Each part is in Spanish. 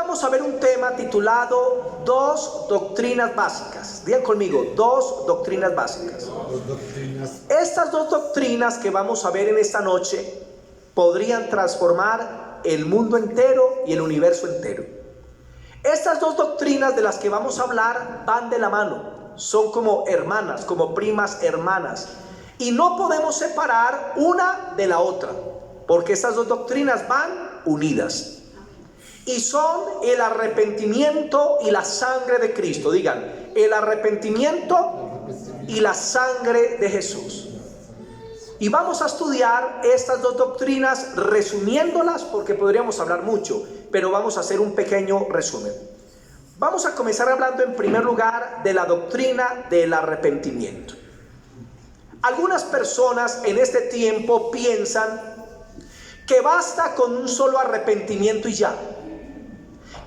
vamos a ver un tema titulado Dos doctrinas básicas. Digan conmigo, dos doctrinas básicas. Estas dos doctrinas que vamos a ver en esta noche podrían transformar el mundo entero y el universo entero. Estas dos doctrinas de las que vamos a hablar van de la mano, son como hermanas, como primas hermanas, y no podemos separar una de la otra, porque estas dos doctrinas van unidas. Y son el arrepentimiento y la sangre de Cristo. Digan, el arrepentimiento y la sangre de Jesús. Y vamos a estudiar estas dos doctrinas resumiéndolas, porque podríamos hablar mucho, pero vamos a hacer un pequeño resumen. Vamos a comenzar hablando en primer lugar de la doctrina del arrepentimiento. Algunas personas en este tiempo piensan que basta con un solo arrepentimiento y ya.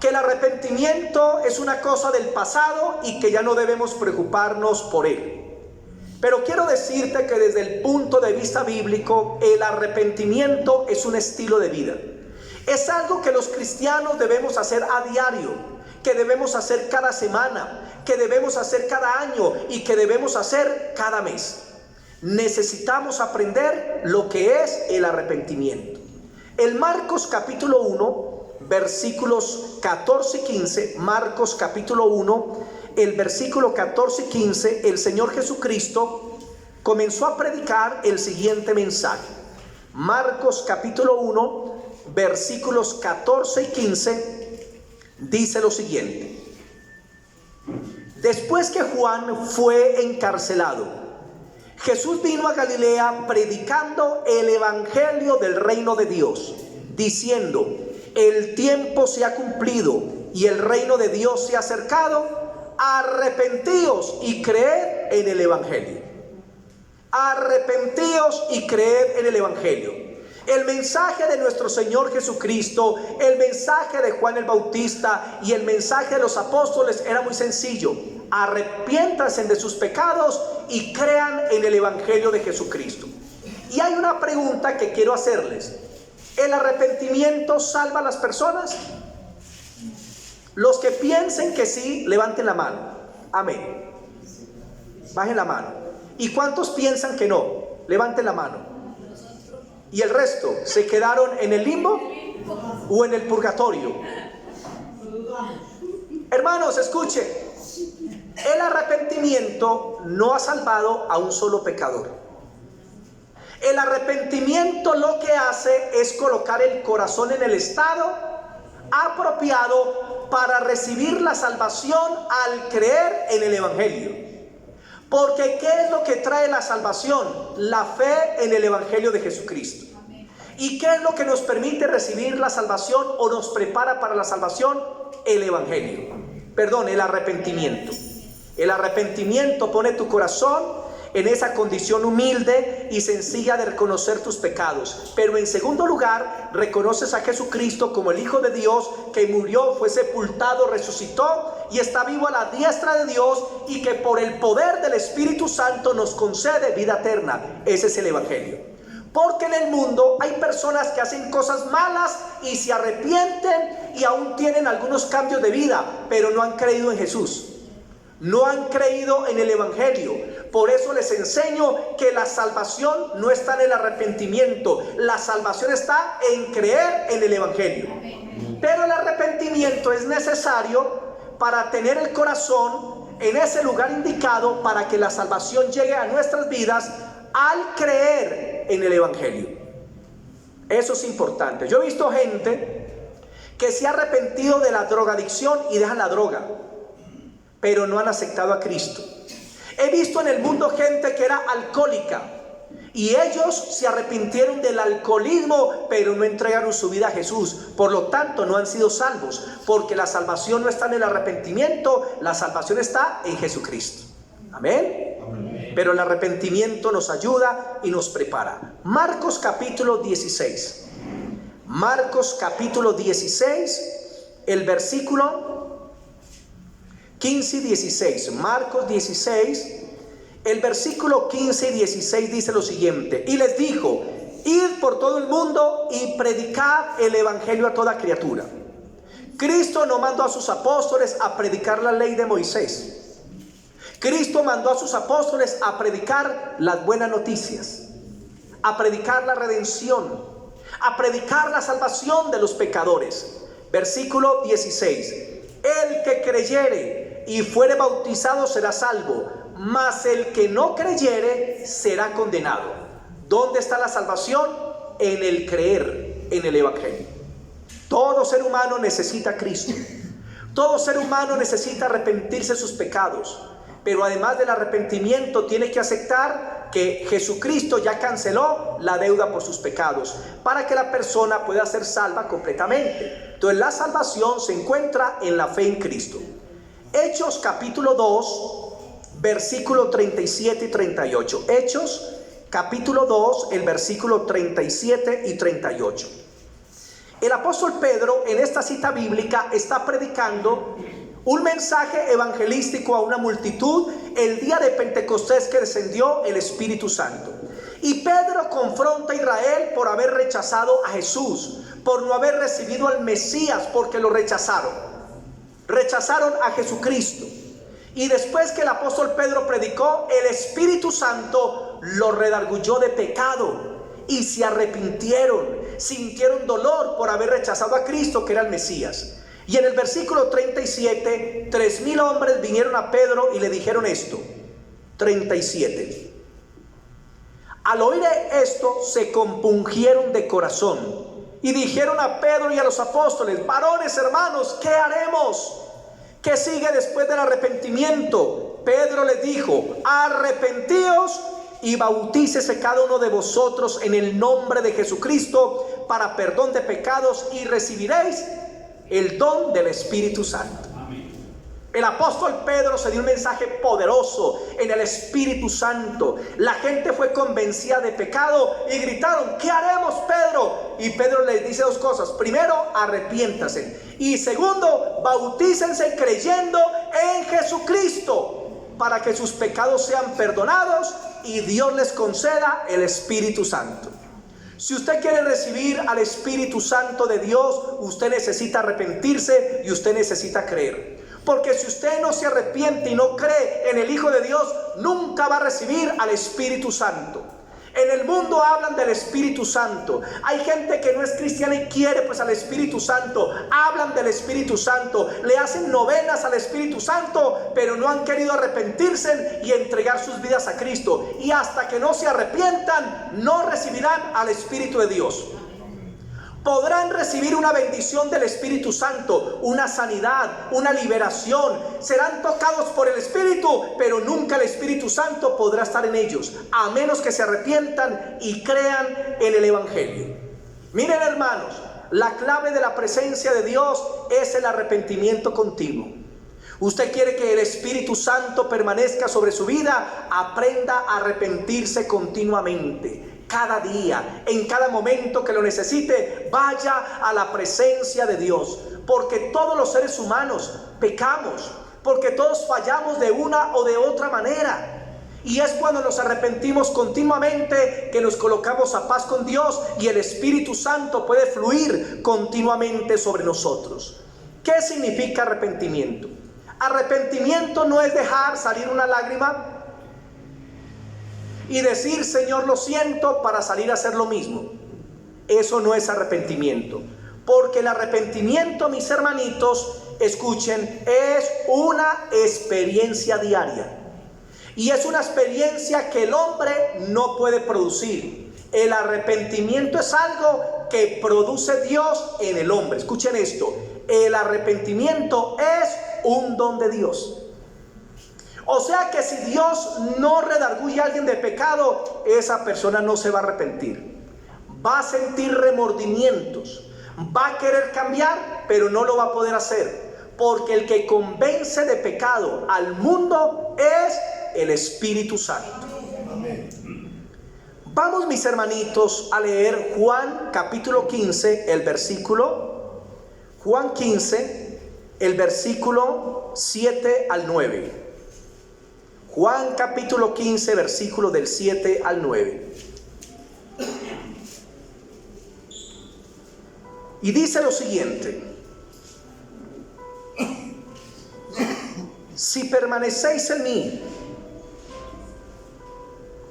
Que el arrepentimiento es una cosa del pasado y que ya no debemos preocuparnos por él. Pero quiero decirte que desde el punto de vista bíblico, el arrepentimiento es un estilo de vida. Es algo que los cristianos debemos hacer a diario, que debemos hacer cada semana, que debemos hacer cada año y que debemos hacer cada mes. Necesitamos aprender lo que es el arrepentimiento. En Marcos capítulo 1, versículos 14 y 15, Marcos capítulo 1, el versículo 14 y 15, el Señor Jesucristo comenzó a predicar el siguiente mensaje. Marcos capítulo 1, versículos 14 y 15, dice lo siguiente: después que Juan fue encarcelado, Jesús vino a Galilea predicando el evangelio del reino de Dios, diciendo: el tiempo se ha cumplido y el reino de Dios se ha acercado. Arrepentíos y creed en el evangelio. Arrepentíos y creed en el evangelio. El mensaje de nuestro Señor Jesucristo, el mensaje de Juan el Bautista y el mensaje de los apóstoles era muy sencillo: arrepiéntanse de sus pecados y crean en el evangelio de Jesucristo. Y hay una pregunta que quiero hacerles: ¿el arrepentimiento salva a las personas? Los que piensen que sí, levanten la mano. Amén. Bajen la mano. ¿Y cuántos piensan que no? Levanten la mano. ¿Y el resto se quedaron en el limbo o en el purgatorio? Hermanos, escuchen. El arrepentimiento no ha salvado a un solo pecador. El arrepentimiento lo que hace es colocar el corazón en el estado apropiado para recibir la salvación al creer en el evangelio. Porque ¿qué es lo que trae la salvación? La fe en el evangelio de Jesucristo. ¿Y qué es lo que nos permite recibir la salvación o nos prepara para la salvación? El evangelio. Perdón, el arrepentimiento. El arrepentimiento pone tu corazón en esa condición humilde y sencilla de reconocer tus pecados. Pero en segundo lugar, reconoces a Jesucristo como el Hijo de Dios, que murió, fue sepultado, resucitó y está vivo a la diestra de Dios, y que por el poder del Espíritu Santo nos concede vida eterna. Ese es el evangelio. Porque en el mundo hay personas que hacen cosas malas y se arrepienten y aún tienen algunos cambios de vida, pero no han creído en Jesús. No han creído en el evangelio. Por eso les enseño que la salvación no está en el arrepentimiento. La salvación está en creer en el evangelio. Pero el arrepentimiento es necesario para tener el corazón en ese lugar indicado para que la salvación llegue a nuestras vidas al creer en el evangelio. Eso es importante. Yo he visto gente que se ha arrepentido de la drogadicción y dejan la droga, pero no han aceptado a Cristo. He visto en el mundo gente que era alcohólica y ellos se arrepintieron del alcoholismo, pero no entregaron su vida a Jesús. Por lo tanto, no han sido salvos, porque la salvación no está en el arrepentimiento, la salvación está en Jesucristo. Amén. Amén. Pero el arrepentimiento nos ayuda y nos prepara. Marcos capítulo 16. Marcos capítulo 16, el versículo 15 y 16. Marcos 16, el versículo 15 y 16 dice lo siguiente: y les dijo: id por todo el mundo y predicad el evangelio a toda criatura. Cristo no mandó a sus apóstoles a predicar la ley de Moisés. Cristo mandó a sus apóstoles a predicar las buenas noticias, a predicar la redención, a predicar la salvación de los pecadores. Versículo 16. El que creyere y fuere bautizado será salvo, mas el que no creyere será condenado. ¿Dónde está la salvación? En el creer en el Evangelio. Todo ser humano necesita a Cristo. Todo ser humano necesita arrepentirse de sus pecados. Pero además del arrepentimiento tiene que aceptar que Jesucristo ya canceló la deuda por sus pecados para que la persona pueda ser salva completamente. Entonces la salvación se encuentra en la fe en Cristo. Hechos capítulo 2, versículo 37 y 38. Hechos capítulo 2, el versículo 37 y 38. El apóstol Pedro en esta cita bíblica está predicando un mensaje evangelístico a una multitud el día de Pentecostés que descendió el Espíritu Santo. Y Pedro confronta a Israel por haber rechazado a Jesús, por no haber recibido al Mesías, porque lo rechazaron. Rechazaron a Jesucristo. Y después que el apóstol Pedro predicó, el Espíritu Santo lo redarguyó de pecado. Y se arrepintieron, sintieron dolor por haber rechazado a Cristo, que era el Mesías. Y en el versículo 37, 3,000 hombres vinieron a Pedro y le dijeron esto. 37. Al oír esto, se compungieron de corazón y dijeron a Pedro y a los apóstoles: varones, hermanos, ¿qué haremos? ¿Qué sigue después del arrepentimiento? Pedro les dijo: arrepentíos y bautícese cada uno de vosotros en el nombre de Jesucristo para perdón de pecados y recibiréis el don del Espíritu Santo. El apóstol Pedro se dio un mensaje poderoso en el Espíritu Santo. La gente fue convencida de pecado y gritaron: ¿qué haremos, Pedro? Y Pedro les dice dos cosas: primero, arrepiéntase, y segundo, bautícense creyendo en Jesucristo para que sus pecados sean perdonados y Dios les conceda el Espíritu Santo. Si usted quiere recibir al Espíritu Santo de Dios, usted necesita arrepentirse y usted necesita creer. Porque si usted no se arrepiente y no cree en el Hijo de Dios, nunca va a recibir al Espíritu Santo. En el mundo hablan del Espíritu Santo. Hay gente que no es cristiana y quiere pues al Espíritu Santo. Hablan del Espíritu Santo, le hacen novenas al Espíritu Santo, pero no han querido arrepentirse y entregar sus vidas a Cristo. Y hasta que no se arrepientan, no recibirán al Espíritu de Dios. Podrán recibir una bendición del Espíritu Santo, una sanidad, una liberación. Serán tocados por el Espíritu, pero nunca el Espíritu Santo podrá estar en ellos, a menos que se arrepientan y crean en el Evangelio. Miren, hermanos, la clave de la presencia de Dios es el arrepentimiento continuo. Usted quiere que el Espíritu Santo permanezca sobre su vida, aprenda a arrepentirse continuamente. Cada día, en cada momento que lo necesite, vaya a la presencia de Dios. Porque todos los seres humanos pecamos, porque todos fallamos de una o de otra manera. Y es cuando nos arrepentimos continuamente que nos colocamos a paz con Dios y el Espíritu Santo puede fluir continuamente sobre nosotros. ¿Qué significa arrepentimiento? Arrepentimiento no es dejar salir una lágrima y decir: Señor, lo siento, para salir a hacer lo mismo. Eso no es arrepentimiento. Porque el arrepentimiento, mis hermanitos, escuchen, es una experiencia diaria. Y es una experiencia que el hombre no puede producir. El arrepentimiento es algo que produce Dios en el hombre. Escuchen esto: el arrepentimiento es un don de Dios. O sea que si Dios no redarguye a alguien de pecado, esa persona no se va a arrepentir. Va a sentir remordimientos, va a querer cambiar, pero no lo va a poder hacer. Porque el que convence de pecado al mundo es el Espíritu Santo. Vamos, mis hermanitos, a leer Juan capítulo 15, el versículo Juan 15, el versículo 7 al 9. Juan capítulo 15, versículo del 7 al 9. Y dice lo siguiente: si permanecéis en mí.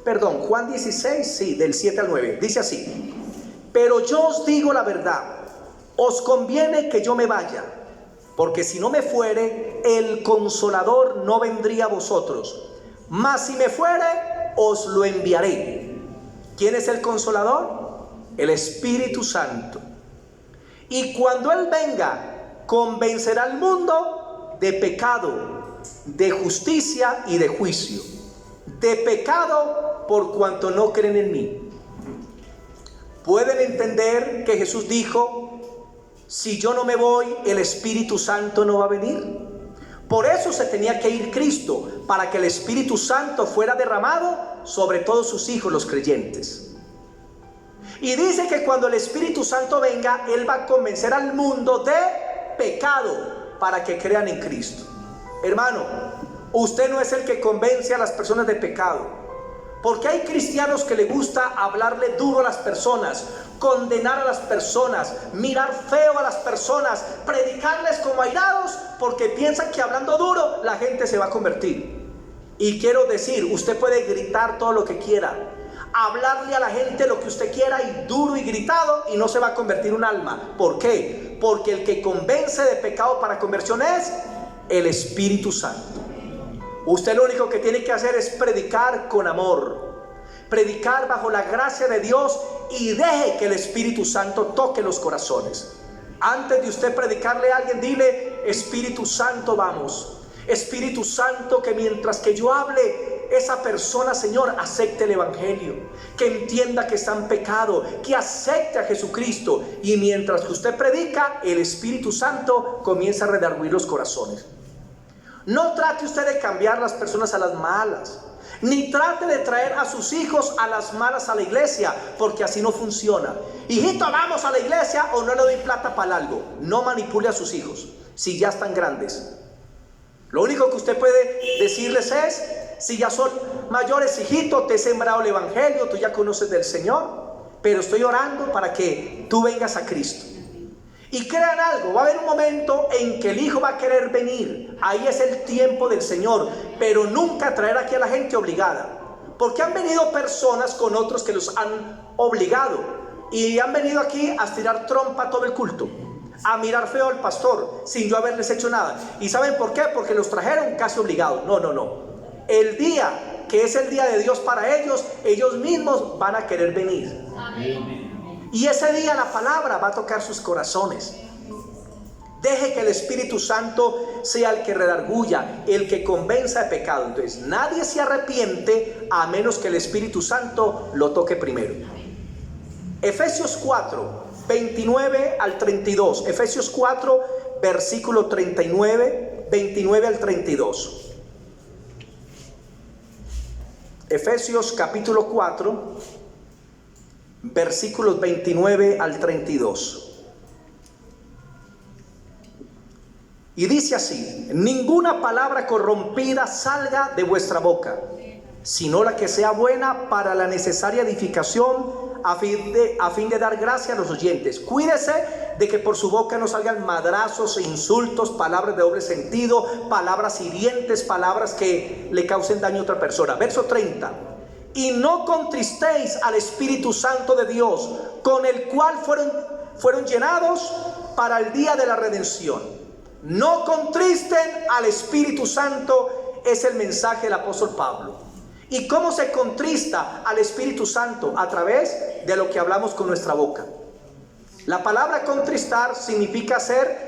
Perdón, Juan 16, sí, del 7 al 9. Dice así: pero yo os digo la verdad, os conviene que yo me vaya, porque si no me fuere, el Consolador no vendría a vosotros, mas si me fuere, os lo enviaré. ¿Quién es el Consolador? El Espíritu Santo. Y cuando Él venga, convencerá al mundo de pecado, de justicia y de juicio. De pecado por cuanto no creen en mí. ¿Pueden entender que Jesús dijo: si yo no me voy, el Espíritu Santo no va a venir? Por eso se tenía que ir Cristo, para que el Espíritu Santo fuera derramado sobre todos sus hijos, los creyentes. Y dice que cuando el Espíritu Santo venga, Él va a convencer al mundo de pecado para que crean en Cristo. Hermano, usted no es el que convence a las personas de pecado. Porque hay cristianos que les gusta hablarle duro a las personas, condenar a las personas, mirar feo a las personas, predicarles como airados, porque piensan que hablando duro la gente se va a convertir. Y quiero decir, usted puede gritar todo lo que quiera, hablarle a la gente lo que usted quiera, y duro y gritado, y no se va a convertir un alma. ¿Por qué? Porque el que convence de pecado para conversión es el Espíritu Santo. Usted lo único que tiene que hacer es predicar con amor, predicar bajo la gracia de Dios, y deje que el Espíritu Santo toque los corazones. Antes de usted predicarle a alguien, dile: Espíritu Santo, vamos. Espíritu Santo, que mientras que yo hable, esa persona, Señor, acepte el Evangelio, que entienda que está en pecado, que acepte a Jesucristo. Y mientras que usted predica, el Espíritu Santo comienza a redarguir los corazones. No trate usted de cambiar las personas a las malas, ni trate de traer a sus hijos a las malas a la iglesia, porque así no funciona. Hijito, vamos a la iglesia, o no le doy plata para algo. No manipule a sus hijos si ya están grandes. Lo único que usted puede decirles es, si ya son mayores: hijito, te he sembrado el Evangelio, tú ya conoces del Señor, pero estoy orando para que tú vengas a Cristo. Y crean algo, va a haber un momento en que el hijo va a querer venir. Ahí es el tiempo del Señor, pero nunca traer aquí a la gente obligada, porque han venido personas con otros que los han obligado, y han venido aquí a estirar trompa todo el culto, a mirar feo al pastor sin yo haberles hecho nada. ¿Y saben por qué? Porque los trajeron casi obligados. No. El día que es el día de Dios para ellos, ellos mismos van a querer venir. Amén. Y ese día la palabra va a tocar sus corazones. Deje que el Espíritu Santo sea el que redarguya, el que convenza de pecado. Entonces nadie se arrepiente a menos que el Espíritu Santo lo toque primero. Efesios 4, 29 al 32. Efesios 4, versículo 39, 29 al 32. Efesios capítulo 4, versículos 29 al 32. Y dice así: ninguna palabra corrompida salga de vuestra boca, sino la que sea buena para la necesaria edificación, a fin de dar gracia a los oyentes. Cuídese de que por su boca no salgan madrazos e insultos, palabras de doble sentido, palabras hirientes, palabras que le causen daño a otra persona. Verso 30: y no contristéis al Espíritu Santo de Dios, con el cual fueron llenados para el día de la redención. No contristen al Espíritu Santo, es el mensaje del apóstol Pablo. ¿Y cómo se contrista al Espíritu Santo? A través de lo que hablamos con nuestra boca. La palabra contristar significa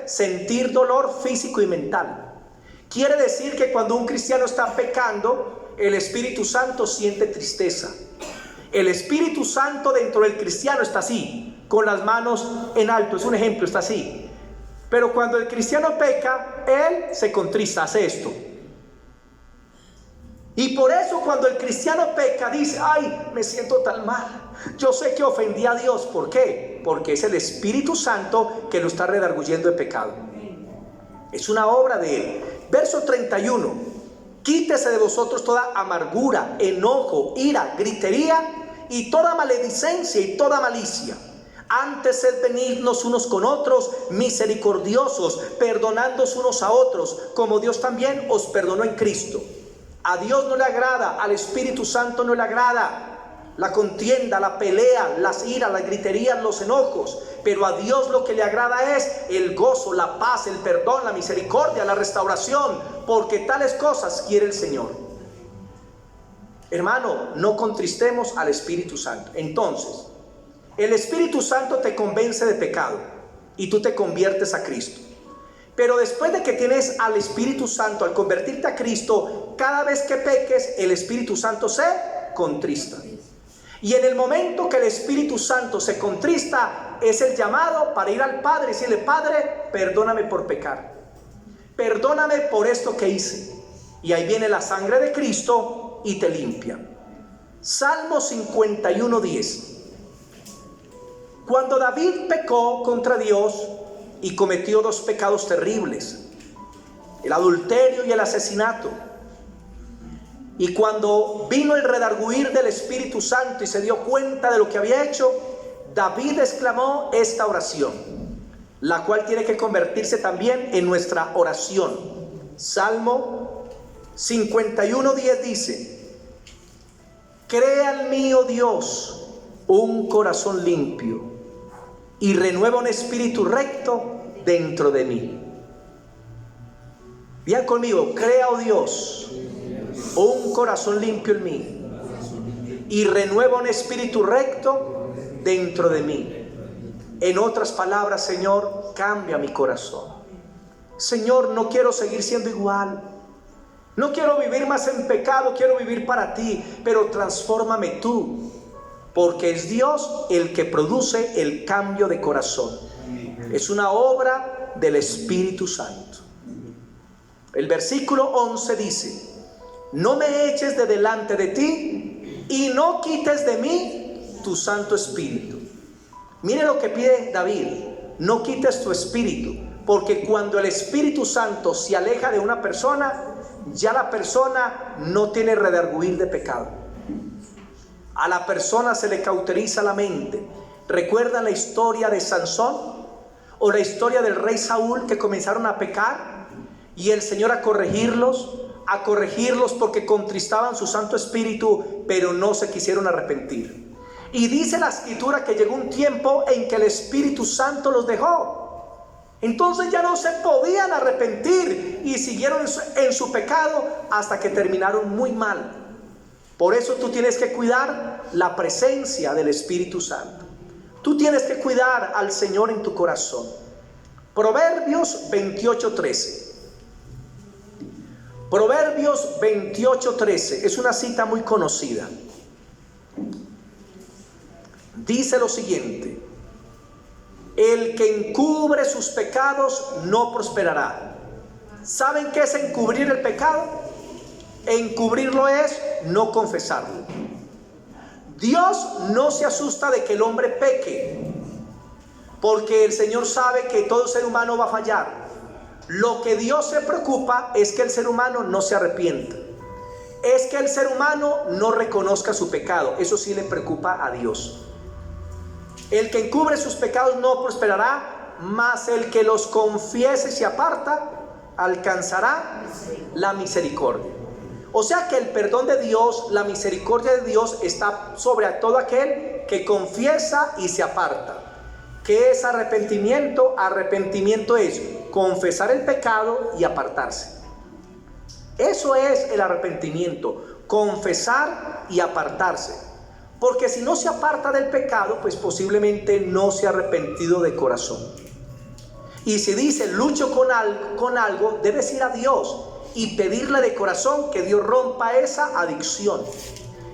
sentir dolor físico y mental. Quiere decir que cuando un cristiano está pecando, el Espíritu Santo siente tristeza. El Espíritu Santo dentro del cristiano está así, con las manos en alto. Es un ejemplo, está así. Pero cuando el cristiano peca, él se contrista, hace esto. Y por eso cuando el cristiano peca, dice: ay, me siento tan mal, yo sé que ofendí a Dios. ¿Por qué? Porque es el Espíritu Santo que lo está redarguyendo de pecado. Es una obra de él. Verso 31: quítese de vosotros toda amargura, enojo, ira, gritería y toda maledicencia y toda malicia. Antes sed benignos unos con otros, misericordiosos, perdonándoos unos a otros, como Dios también os perdonó en Cristo. A Dios no le agrada, al Espíritu Santo no le agrada la contienda, la pelea, las iras, las griterías, los enojos. Pero a Dios lo que le agrada es el gozo, la paz, el perdón, la misericordia, la restauración, porque tales cosas quiere el Señor. Hermano, no contristemos al Espíritu Santo. Entonces, el Espíritu Santo te convence de pecado y tú te conviertes a Cristo. Pero después de que tienes al Espíritu Santo, al convertirte a Cristo, cada vez que peques, el Espíritu Santo se contrista. Y en el momento que el Espíritu Santo se contrista, es el llamado para ir al Padre y decirle: Padre, perdóname por pecar, perdóname por esto que hice. Y ahí viene la sangre de Cristo y te limpia. Salmo 51:10. Cuando David pecó contra Dios y cometió dos pecados terribles, el adulterio y el asesinato, y cuando vino el redarguir del Espíritu Santo y se dio cuenta de lo que había hecho, David exclamó esta oración, la cual tiene que convertirse también en nuestra oración. Salmo 51:10 dice: crea en mí, oh Dios, un corazón limpio y renueva un espíritu recto dentro de mí. Vean conmigo: crea, oh Dios, un corazón limpio en mí y renueva un espíritu recto dentro de mí. En otras palabras, Señor, cambia mi corazón. Señor, no quiero seguir siendo igual, no quiero vivir más en pecado, quiero vivir para ti, pero transfórmame tú, porque es Dios el que produce el cambio de corazón. Es una obra del Espíritu Santo. El versículo 11 dice: no me eches de delante de ti y no quites de mí tu Santo Espíritu. Mire lo que pide David: no quites tu espíritu, porque cuando el Espíritu Santo se aleja de una persona, ya la persona no tiene redarguir de pecado. A la persona se le cauteriza la mente. ¿Recuerdan la historia de Sansón? O la historia del rey Saúl, que comenzaron a pecar y el Señor a corregirlos porque contristaban su Santo Espíritu, pero no se quisieron arrepentir. Y dice la Escritura que llegó un tiempo en que el Espíritu Santo los dejó. Entonces ya no se podían arrepentir y siguieron en su pecado hasta que terminaron muy mal. Por eso tú tienes que cuidar la presencia del Espíritu Santo. Tú tienes que cuidar al Señor en tu corazón. Proverbios 28:13. Proverbios 28:13 es una cita muy conocida. Dice lo siguiente: el que encubre sus pecados no prosperará. ¿Saben qué es encubrir el pecado? Encubrirlo es no confesarlo. Dios no se asusta de que el hombre peque, porque el Señor sabe que todo ser humano va a fallar. Lo que Dios se preocupa es que el ser humano no se arrepienta, es que el ser humano no reconozca su pecado. Eso sí le preocupa a Dios. El que encubre sus pecados no prosperará, mas el que los confiese y se aparta alcanzará la misericordia. O sea que el perdón de Dios, la misericordia de Dios está sobre todo aquel que confiesa y se aparta. ¿Qué es arrepentimiento? Arrepentimiento es confesar el pecado y apartarse. Eso es el arrepentimiento: confesar y apartarse. Porque si no se aparta del pecado, pues posiblemente no se ha arrepentido de corazón. Y si dice lucho con algo, debes ir a Dios y pedirle de corazón que Dios rompa esa adicción.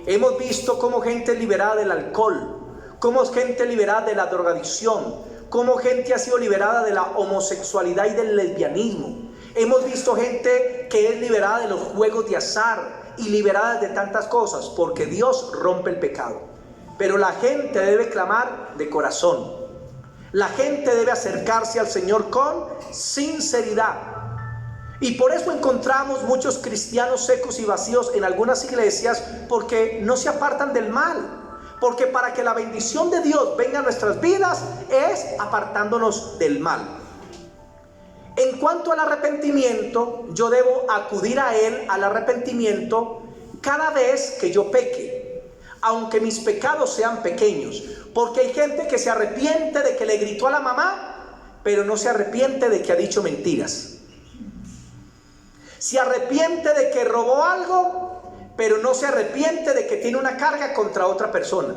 Hemos visto cómo gente liberada del alcohol, cómo gente liberada de la drogadicción, cómo gente ha sido liberada de la homosexualidad y del lesbianismo. Hemos visto gente que es liberada de los juegos de azar y liberada de tantas cosas, porque Dios rompe el pecado. Pero la gente debe clamar de corazón. La gente debe acercarse al Señor con sinceridad. Y por eso encontramos muchos cristianos secos y vacíos en algunas iglesias, porque no se apartan del mal, Porque para que la bendición de Dios venga a nuestras vidas es apartándonos del mal. En cuanto al arrepentimiento, yo debo acudir a Él, al arrepentimiento, cada vez que yo peque, aunque mis pecados sean pequeños. Porque hay gente que se arrepiente de que le gritó a la mamá, pero no se arrepiente de que ha dicho mentiras. Se arrepiente de que robó algo, pero no se arrepiente de que tiene una carga contra otra persona.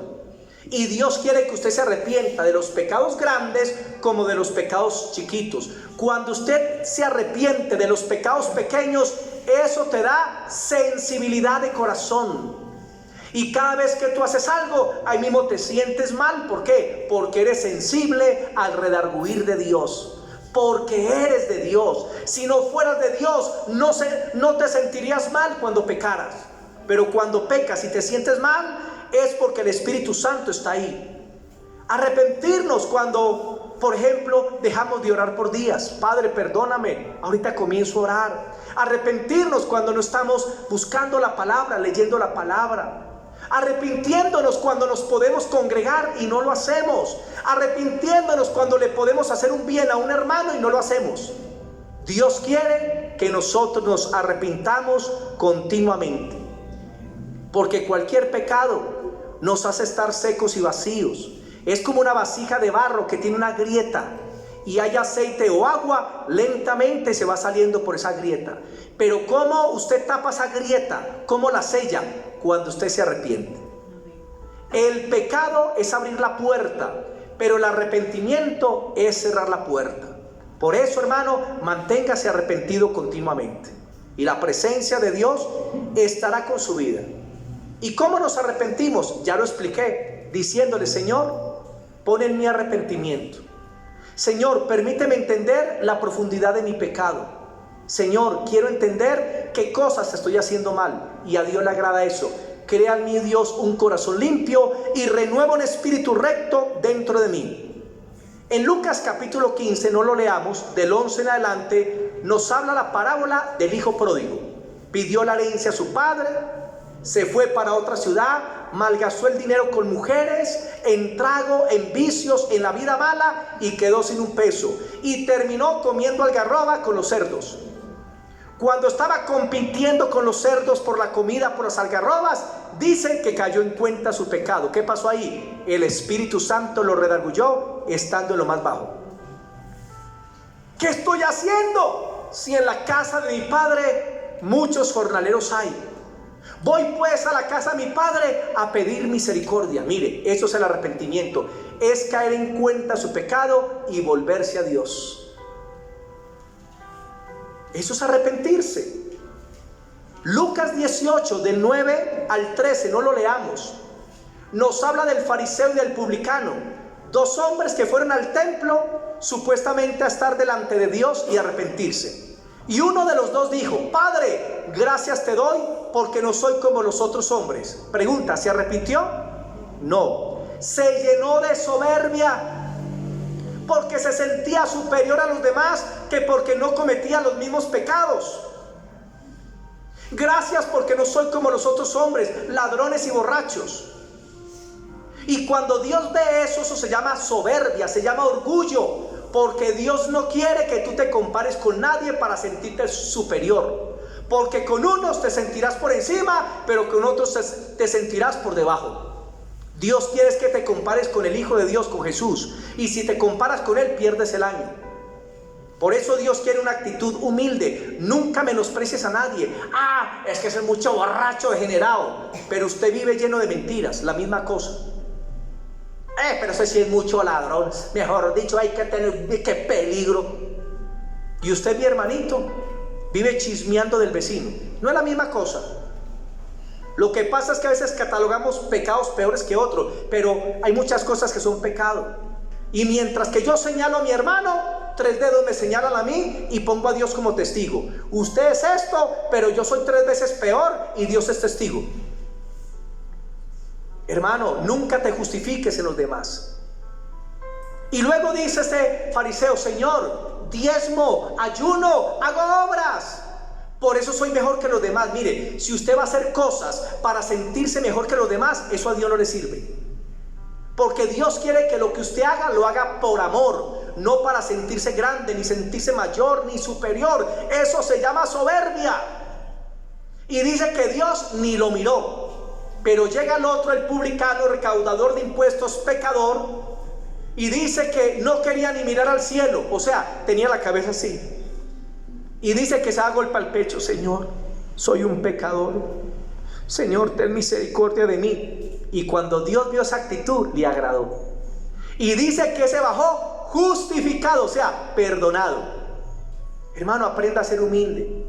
Y Dios quiere que usted se arrepienta de los pecados grandes como de los pecados chiquitos. Cuando usted se arrepiente de los pecados pequeños, eso te da sensibilidad de corazón. Y cada vez que tú haces algo, ahí mismo te sientes mal. ¿Por qué? Porque eres sensible al redarguir de Dios. Porque eres de Dios. Si no fueras de Dios, no te sentirías mal cuando pecaras. Pero cuando pecas y te sientes mal, es porque el Espíritu Santo está ahí. Arrepentirnos cuando, por ejemplo, dejamos de orar por días. Padre, perdóname, ahorita comienzo a orar. Arrepentirnos cuando no estamos buscando la palabra, leyendo la palabra. Arrepintiéndonos cuando nos podemos congregar y no lo hacemos. Arrepintiéndonos cuando le podemos hacer un bien a un hermano y no lo hacemos. Dios quiere que nosotros nos arrepintamos continuamente. Porque cualquier pecado nos hace estar secos y vacíos. Es como una vasija de barro que tiene una grieta y hay aceite o agua, lentamente se va saliendo por esa grieta. Pero ¿cómo usted tapa esa grieta? ¿Cómo la sella? Cuando usted se arrepiente. El pecado es abrir la puerta, pero el arrepentimiento es cerrar la puerta. Por eso, hermano, manténgase arrepentido continuamente y la presencia de Dios estará con su vida. ¿Y cómo nos arrepentimos? Ya lo expliqué, diciéndole: Señor, pon en mi arrepentimiento. Señor, permíteme entender la profundidad de mi pecado. Señor, quiero entender qué cosas estoy haciendo mal. Y a Dios le agrada eso. Crea en mí, Dios, un corazón limpio y renueva un espíritu recto dentro de mí. En Lucas capítulo 15, no lo leamos, del 11 en adelante, nos habla la parábola del hijo pródigo. Pidió la herencia a su padre, se fue para otra ciudad, malgastó el dinero con mujeres, en trago, en vicios, en la vida mala, y quedó sin un peso. Y terminó comiendo algarroba con los cerdos. Cuando estaba compitiendo con los cerdos por la comida, por las algarrobas, dicen que cayó en cuenta su pecado. ¿Qué pasó ahí? El Espíritu Santo lo redarguyó estando en lo más bajo. ¿Qué estoy haciendo? Si en la casa de mi padre muchos jornaleros hay. Voy pues a la casa de mi padre a pedir misericordia. Mire, eso es el arrepentimiento. Es caer en cuenta su pecado y volverse a Dios. Eso es arrepentirse. Lucas 18, del 9 al 13, no lo leamos. Nos habla del fariseo y del publicano. Dos hombres que fueron al templo supuestamente a estar delante de Dios y arrepentirse. Y uno de los dos dijo: Padre, gracias te doy porque no soy como los otros hombres. Pregunta, ¿se arrepintió? No. Se llenó de soberbia porque se sentía superior a los demás, que porque no cometía los mismos pecados. Gracias porque no soy como los otros hombres, ladrones y borrachos. Y cuando Dios ve eso, eso se llama soberbia, se llama orgullo, porque Dios no quiere que tú te compares con nadie para sentirte superior. Porque con unos te sentirás por encima, pero con otros te sentirás por debajo. Dios quiere que te compares con el Hijo de Dios, con Jesús. Y si te comparas con Él, pierdes el año. Por eso Dios quiere una actitud humilde. Nunca menosprecies a nadie. Ah, es que es mucho borracho, degenerado. Pero usted vive lleno de mentiras, la misma cosa. Pero ese sí es mucho ladrón. Mejor dicho, hay que tener, qué peligro. Y usted, mi hermanito, vive chismeando del vecino. No es la misma cosa. Lo que pasa es que a veces catalogamos pecados peores que otros, pero hay muchas cosas que son pecado. Y mientras que yo señalo a mi hermano, 3 dedos me señalan a mí y pongo a Dios como testigo. Usted es esto, pero yo soy 3 veces peor y Dios es testigo. Hermano, nunca te justifiques en los demás. Y luego dice este fariseo: Señor, diezmo, ayuno, hago obras. Por eso soy mejor que los demás. Mire, si usted va a hacer cosas para sentirse mejor que los demás, eso a Dios no le sirve. Porque Dios quiere que lo que usted haga, lo haga por amor, no para sentirse grande, ni sentirse mayor, ni superior. Eso se llama soberbia. Y dice que Dios ni lo miró. Pero llega el otro, el publicano, recaudador de impuestos, pecador, y dice que no quería ni mirar al cielo. O sea, tenía la cabeza así. Y dice que se da golpe al pecho: Señor, soy un pecador. Señor, ten misericordia de mí. Y cuando Dios vio esa actitud, le agradó. Y dice que se bajó justificado, o sea, perdonado. Hermano, aprenda a ser humilde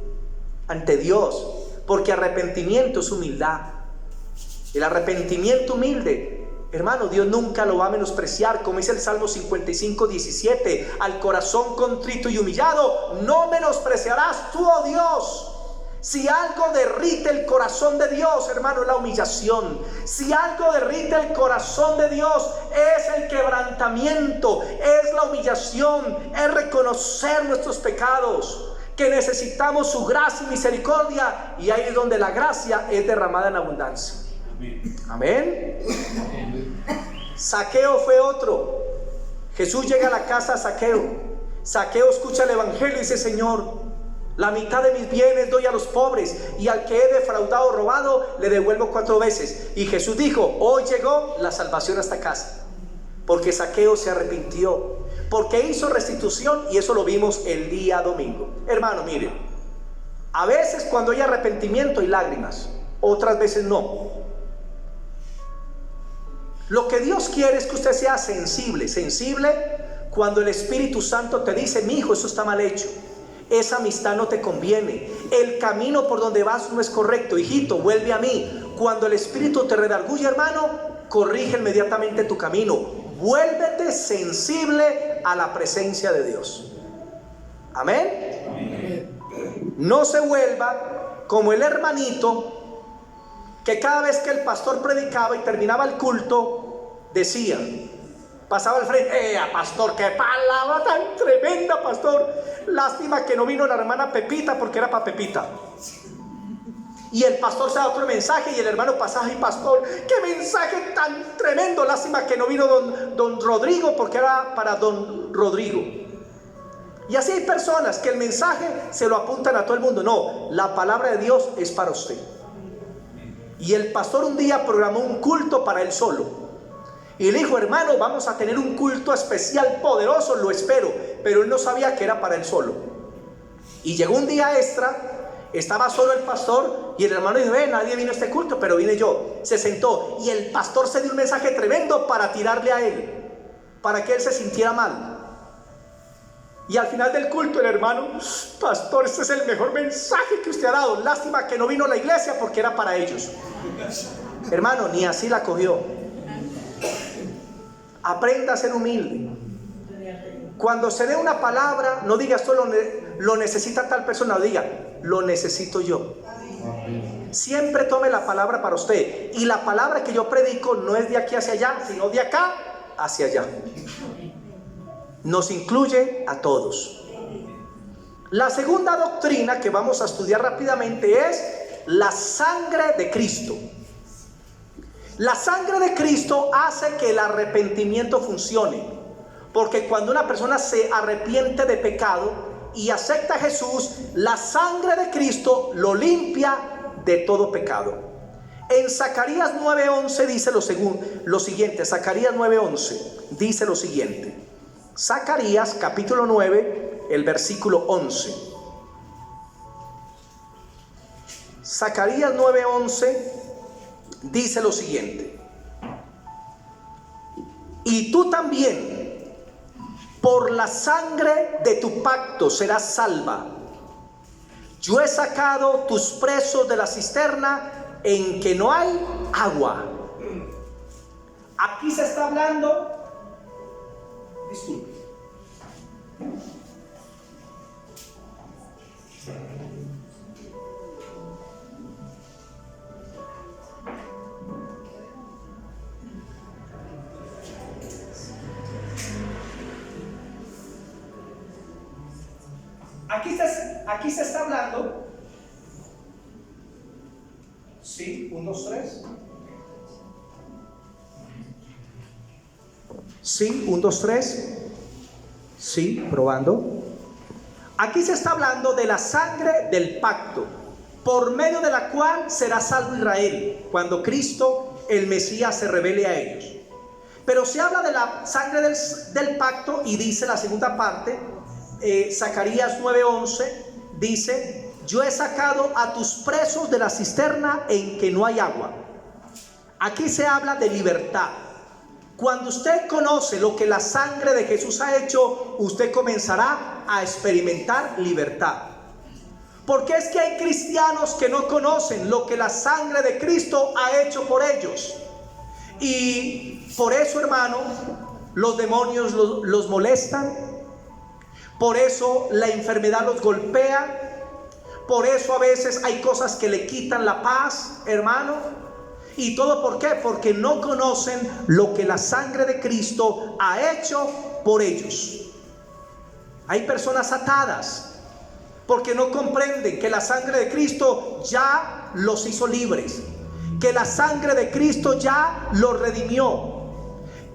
ante Dios, porque arrepentimiento es humildad. El arrepentimiento humilde, hermano, Dios nunca lo va a menospreciar. Como dice el Salmo 55:17: al corazón contrito y humillado no menospreciarás tú, oh Dios. Si algo derrite el corazón de Dios, hermano, es la humillación. Si algo derrite el corazón de Dios, es el quebrantamiento, es la humillación, es reconocer nuestros pecados, que necesitamos su gracia y misericordia. Y ahí es donde la gracia es derramada en abundancia. Amén. Zaqueo fue otro. Jesús llega a la casa de Zaqueo. Zaqueo escucha el evangelio y dice: Señor, la mitad de mis bienes doy a los pobres, y al que he defraudado o robado le devuelvo 4 veces. Y Jesús dijo: hoy llegó la salvación a esta casa, porque Zaqueo se arrepintió, porque hizo restitución. Y eso lo vimos el día domingo. Hermano, mire, a veces cuando hay arrepentimiento hay lágrimas, otras veces no. Lo que Dios quiere es que usted sea sensible cuando el Espíritu Santo te dice: mi hijo, eso está mal hecho, esa amistad no te conviene, el camino por donde vas no es correcto, hijito, vuelve a mí. Cuando el Espíritu te redarguye, hermano, corrige inmediatamente tu camino. Vuélvete sensible a la presencia de Dios. Amén. No se vuelva como el hermanito que cada vez que el pastor predicaba y terminaba el culto, decía, pasaba al frente: pastor, qué palabra tan tremenda, pastor. Lástima que no vino la hermana Pepita, porque era para Pepita. Y el pastor se da otro mensaje, y el hermano pasaba: ay, pastor, qué mensaje tan tremendo. Lástima que no vino don Rodrigo, porque era para don Rodrigo. Y así hay personas que el mensaje se lo apuntan a todo el mundo. No, la palabra de Dios es para usted. Y el pastor un día programó un culto para él solo, y le dijo: hermano, vamos a tener un culto especial, poderoso, lo espero. Pero él no sabía que era para él solo. Y llegó un día extra, estaba solo el pastor, y el hermano dijo: nadie vino a este culto, pero vine yo. Se sentó, y el pastor se dio un mensaje tremendo para tirarle a él, para que él se sintiera mal. Y al final del culto el hermano: pastor, este es el mejor mensaje que usted ha dado. Lástima que no vino a la iglesia, porque era para ellos. Hermano, ni así la cogió. Aprenda a ser humilde. Cuando se dé una palabra, no diga: esto lo necesita tal persona, diga: lo necesito yo. Siempre tome la palabra para usted. Y la palabra que yo predico no es de aquí hacia allá, sino de acá hacia allá. Nos incluye a todos. La segunda doctrina que vamos a estudiar rápidamente es la sangre de Cristo. La sangre de Cristo hace que el arrepentimiento funcione, porque cuando una persona se arrepiente de pecado y acepta a Jesús, la sangre de Cristo lo limpia de todo pecado. En Zacarías 9:11 dice lo siguiente. Zacarías 9:11 dice lo siguiente. Zacarías capítulo 9, el versículo 11. Zacarías 9:11 dice lo siguiente: y tú también, por la sangre de tu pacto serás salva. Yo he sacado tus presos de la cisterna en que no hay agua. Aquí se está hablando. Disculpe. Aquí se está hablando. Sí, 1, 2, 3. Sí, 1, 2, 3. Sí, probando. Aquí se está hablando de la sangre del pacto, por medio de la cual será salvo Israel cuando Cristo, el Mesías, se revele a ellos. Pero se habla de la sangre del pacto, y dice la segunda parte, Zacarías 9:11, dice: yo he sacado a tus presos de la cisterna en que no hay agua. Aquí se habla de libertad. Cuando usted conoce lo que la sangre de Jesús ha hecho, usted comenzará a experimentar libertad. Porque es que hay cristianos que no conocen lo que la sangre de Cristo ha hecho por ellos. Y por eso, hermano, los demonios los molestan. Por eso la enfermedad los golpea. Por eso a veces hay cosas que le quitan la paz, hermano. ¿Y todo por qué? Porque no conocen lo que la sangre de Cristo ha hecho por ellos. Hay personas atadas porque no comprenden que la sangre de Cristo ya los hizo libres, que la sangre de Cristo ya los redimió.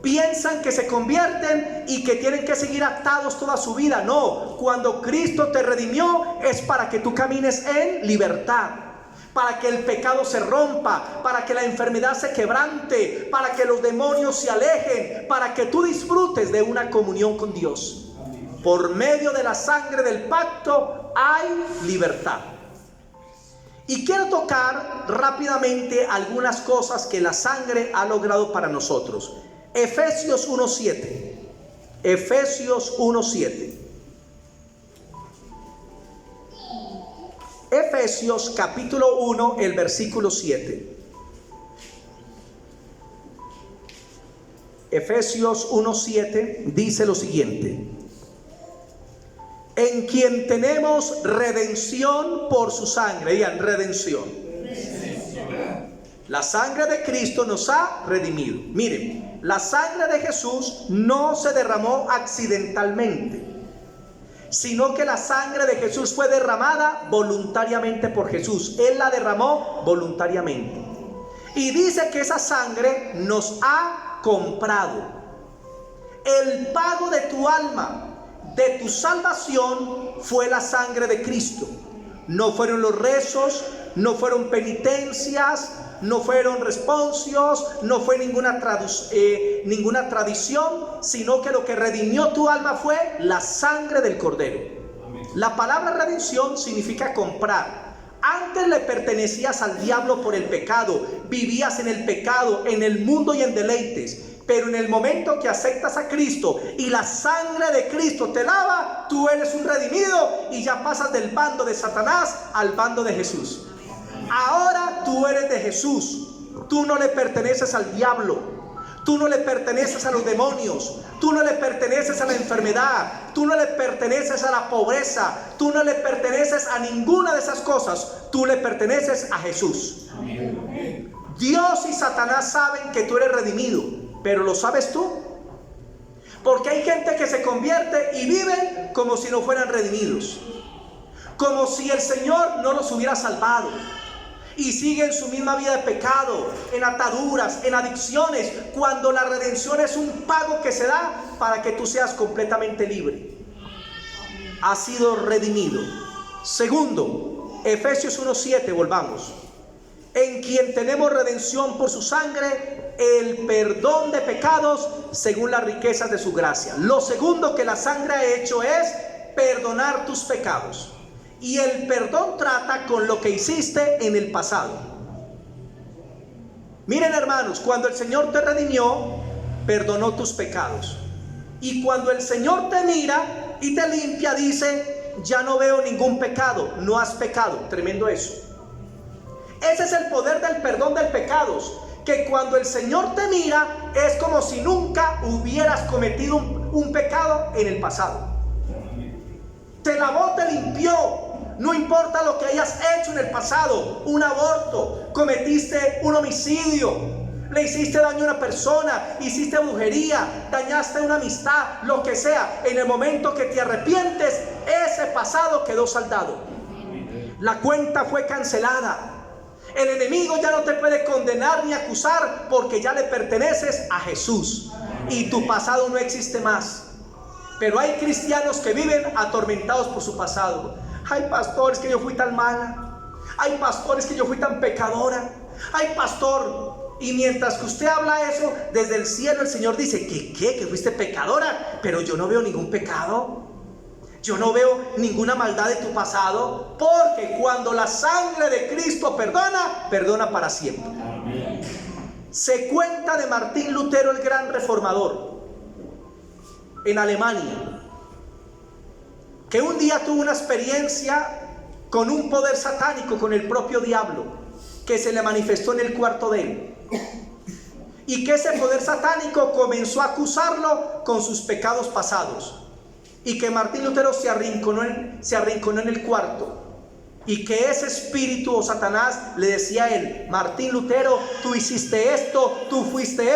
Piensan que se convierten y que tienen que seguir atados toda su vida. No, cuando Cristo te redimió es para que tú camines en libertad, para que el pecado se rompa, para que la enfermedad se quebrante, para que los demonios se alejen, para que tú disfrutes de una comunión con Dios. Por medio de la sangre del pacto hay libertad. Y quiero tocar rápidamente algunas cosas que la sangre ha logrado para nosotros. Efesios 1:7. Efesios 1:7. Efesios capítulo 1, el versículo 7. Efesios 1:7 dice lo siguiente: en quien tenemos redención por su sangre. Digan, redención. La sangre de Cristo nos ha redimido. Miren, la sangre de Jesús no se derramó accidentalmente, sino que la sangre de Jesús fue derramada voluntariamente por Jesús. Él la derramó voluntariamente. Y dice que esa sangre nos ha comprado. El pago de tu alma, de tu salvación, fue la sangre de Cristo. No fueron los rezos, no fueron penitencias, no fueron responsios, no fue ninguna tradición, sino que lo que redimió tu alma fue la sangre del Cordero. La palabra redención significa comprar. Antes le pertenecías al diablo por el pecado, vivías en el pecado, en el mundo y en deleites. Pero en el momento que aceptas a Cristo y la sangre de Cristo te lava, tú eres un redimido y ya pasas del bando de Satanás al bando de Jesús. Ahora tú eres de Jesús. Tú no le perteneces al diablo. Tú no le perteneces a los demonios. Tú no le perteneces a la enfermedad. Tú no le perteneces a la pobreza. Tú no le perteneces a ninguna de esas cosas. Tú le perteneces a Jesús. Dios y Satanás saben que tú eres redimido, pero ¿lo sabes tú? Porque hay gente que se convierte y viven como si no fueran redimidos, como si el Señor no los hubiera salvado, y siguen su misma vida de pecado, en ataduras, en adicciones, cuando la redención es un pago que se da para que tú seas completamente libre. Has sido redimido. Segundo, Efesios 1:7, volvamos. En quien tenemos redención por su sangre, el perdón de pecados según las riquezas de su gracia. Lo segundo que la sangre ha hecho es perdonar tus pecados. Y el perdón trata con lo que hiciste en el pasado. Miren, hermanos, cuando el Señor te redimió, perdonó tus pecados. Y cuando el Señor te mira y te limpia, dice: ya no veo ningún pecado, no has pecado. Tremendo eso. Ese es el poder del perdón de pecados, que cuando el Señor te mira es como si nunca hubieras cometido un pecado en el pasado. Te lavó, te limpió. No importa lo que hayas hecho en el pasado: un aborto, cometiste un homicidio, le hiciste daño a una persona, hiciste brujería, dañaste una amistad, lo que sea. En el momento que te arrepientes, ese pasado quedó saldado. La cuenta fue cancelada. El enemigo ya no te puede condenar ni acusar, porque ya le perteneces a Jesús. y tu pasado no existe más. Pero hay cristianos que viven atormentados por su pasado. Ay, pastores, que yo fui tan mala. Ay, pastores, que yo fui tan pecadora. Ay, pastor. Y mientras que usted habla eso, desde el cielo el Señor dice: que fuiste pecadora, pero yo no veo ningún pecado. Yo no veo ninguna maldad de tu pasado, porque cuando la sangre de Cristo perdona, perdona para siempre. Amén. Se cuenta de Martín Lutero, el gran reformador, en Alemania, que un día tuvo una experiencia con un poder satánico, con el propio diablo, que se le manifestó en el cuarto de él, y que ese poder satánico comenzó a acusarlo con sus pecados pasados. Y que Martín Lutero se arrinconó en el cuarto, y que ese espíritu o Satanás le decía a él: Martín Lutero, tú hiciste esto, tú fuiste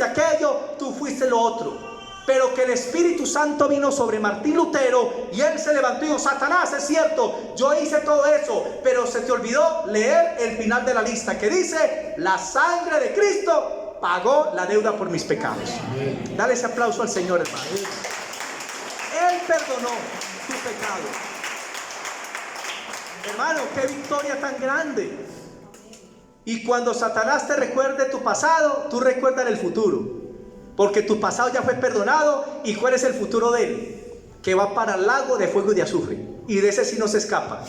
aquello, tú fuiste lo otro. Pero que el Espíritu Santo vino sobre Martín Lutero y él se levantó y dijo: Satanás, es cierto, yo hice todo eso, pero se te olvidó leer el final de la lista, que dice: la sangre de Cristo pagó la deuda por mis pecados. Dale ese aplauso al Señor, hermano. Él perdonó tu pecado. Hermano, qué victoria tan grande. Y cuando Satanás te recuerde tu pasado, tú recuerdas el futuro, porque tu pasado ya fue perdonado. ¿Y cuál es el futuro de él? Que va para el lago de fuego y de azufre, y de ese sí no se escapa.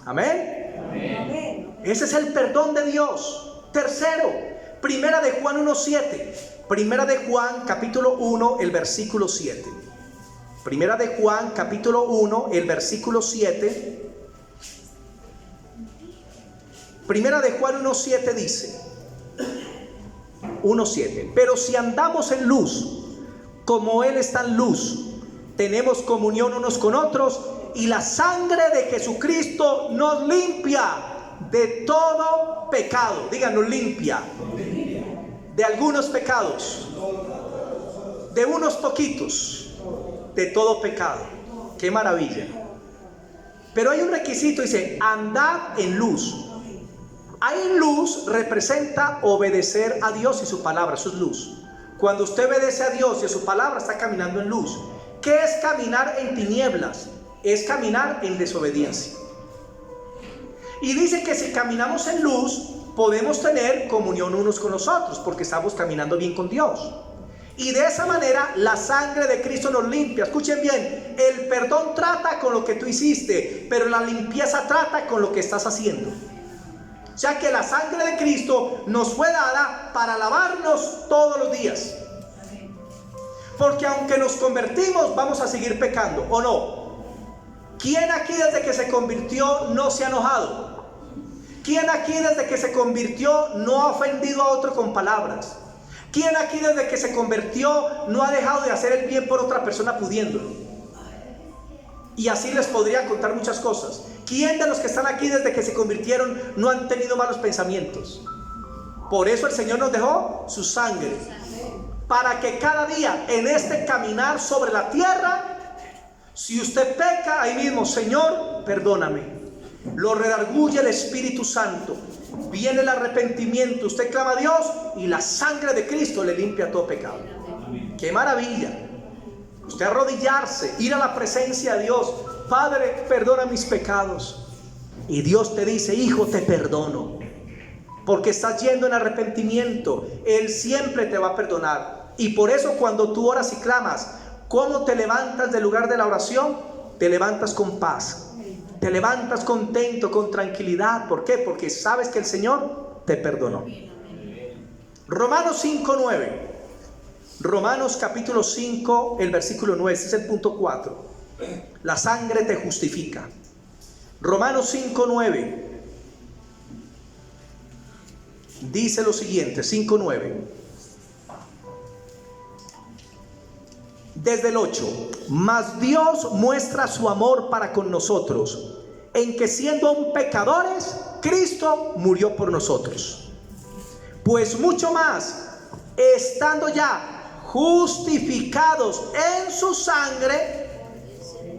Amén. Amén. Ese es el perdón de Dios. Tercero, Primera de Juan 1:7. Primera de Juan capítulo 1, el versículo 7. Primera de Juan capítulo 1, el versículo 7. Primera de Juan 1:7 dice: 1:7. Pero si andamos en luz, como Él está en luz, tenemos comunión unos con otros, y la sangre de Jesucristo nos limpia de todo pecado. Díganos, limpia de algunos pecados, de unos poquitos, de todo pecado. Qué maravilla. Pero hay un requisito, dice: andad en luz. Ahí luz representa obedecer a Dios y su palabra. Eso es luz. Cuando usted obedece a Dios y a su palabra, está caminando en luz. ¿Qué es caminar en tinieblas? Es caminar en desobediencia. Y dice que si caminamos en luz, podemos tener comunión unos con los otros, porque estamos caminando bien con Dios. Y de esa manera la sangre de Cristo nos limpia. Escuchen bien, el perdón trata con lo que tú hiciste, pero la limpieza trata con lo que estás haciendo. O sea que la sangre de Cristo nos fue dada para lavarnos todos los días. Porque aunque nos convertimos, vamos a seguir pecando, ¿o no? ¿Quién aquí desde que se convirtió no se ha enojado? ¿Quién aquí desde que se convirtió no ha ofendido a otro con palabras? ¿Quién aquí desde que se convirtió no ha dejado de hacer el bien por otra persona pudiéndolo? Y así les podría contar muchas cosas. ¿Quién de los que están aquí desde que se convirtieron no han tenido malos pensamientos? Por eso el Señor nos dejó su sangre, para que cada día en este caminar sobre la tierra, si usted peca, ahí mismo: Señor, perdóname. Lo redarguye el Espíritu Santo, viene el arrepentimiento, usted clama a Dios y la sangre de Cristo le limpia todo pecado. ¡Qué maravilla! Usted arrodillarse, ir a la presencia de Dios: Padre, perdona mis pecados. Y Dios te dice: hijo, te perdono, porque estás yendo en arrepentimiento. Él siempre te va a perdonar. Y por eso cuando tú oras y clamas, ¿cómo te levantas del lugar de la oración? Te levantas con paz, te levantas contento, con tranquilidad. ¿Por qué? Porque sabes que el Señor te perdonó. Romanos 5:9. Romanos capítulo 5, el versículo 9. Este es el punto 4. La sangre te justifica. Romanos 5:9 dice lo siguiente. 5:9. Desde el 8. Mas Dios muestra su amor para con nosotros, en que siendo aún pecadores, Cristo murió por nosotros. Pues mucho más, estando ya justificados en su sangre,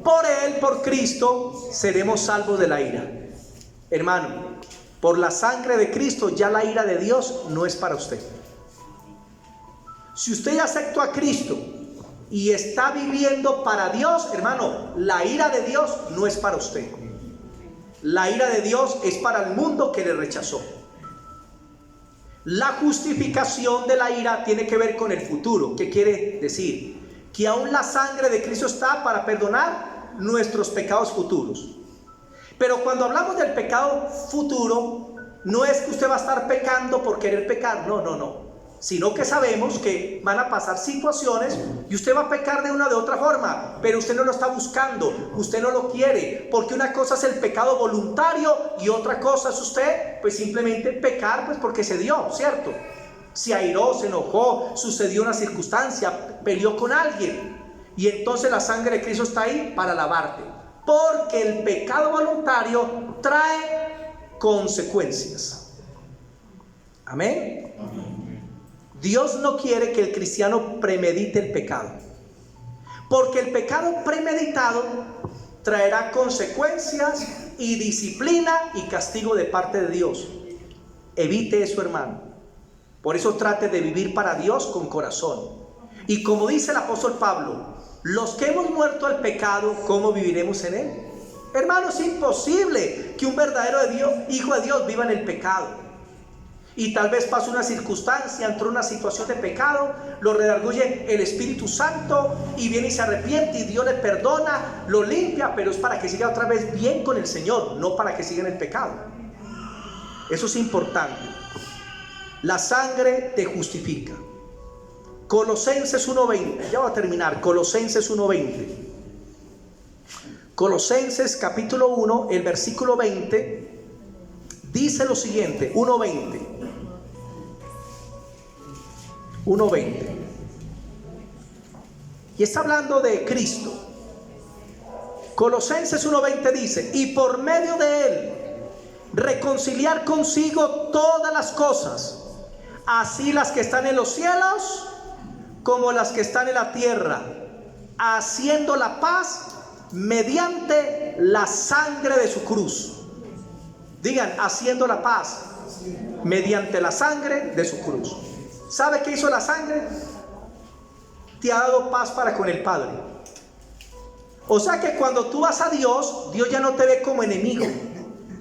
por Él, por Cristo, seremos salvos de la ira. Hermano, por la sangre de Cristo ya la ira de Dios no es para usted. Si usted ya aceptó a Cristo y está viviendo para Dios, hermano, la ira de Dios no es para usted. La ira de Dios es para el mundo que le rechazó. La justificación de la ira tiene que ver con el futuro. ¿Qué quiere decir? Que aún la sangre de Cristo está para perdonar nuestros pecados futuros. Pero cuando hablamos del pecado futuro, no es que usted va a estar pecando por querer pecar, no. Sino que sabemos que van a pasar situaciones y usted va a pecar de una o de otra forma, pero usted no lo está buscando, usted no lo quiere, porque una cosa es el pecado voluntario y otra cosa es usted, pues simplemente pecar, pues porque se dio, ¿cierto? Se airó, se enojó, sucedió una circunstancia, peleó con alguien, y entonces la sangre de Cristo está ahí para lavarte, porque el pecado voluntario trae consecuencias. Amén. Dios no quiere que el cristiano premedite el pecado, porque el pecado premeditado traerá consecuencias y disciplina y castigo de parte de Dios. Evite eso, hermano. Por eso trate de vivir para Dios con corazón. Y como dice el apóstol Pablo, los que hemos muerto al pecado, ¿cómo viviremos en él? Hermano, es imposible que un verdadero hijo de Dios viva en el pecado. Y tal vez pase una circunstancia, entró en una situación de pecado, lo redarguye el Espíritu Santo y viene y se arrepiente y Dios le perdona, lo limpia, pero es para que siga otra vez bien con el Señor, no para que siga en el pecado. Eso es importante. La sangre te justifica. Colosenses 1:20, ya voy a terminar. Colosenses 1:20. Colosenses capítulo 1, el versículo 20, dice lo siguiente, 1:20. 1:20. Y está hablando de Cristo. Colosenses 1:20 dice: y por medio de él reconciliar consigo todas las cosas, así las que están en los cielos como las que están en la tierra, haciendo la paz mediante la sangre de su cruz. Digan, haciendo la paz mediante la sangre de su cruz. ¿Sabe qué hizo la sangre? Te ha dado paz para con el Padre. O sea que cuando tú vas a Dios, Dios ya no te ve como enemigo,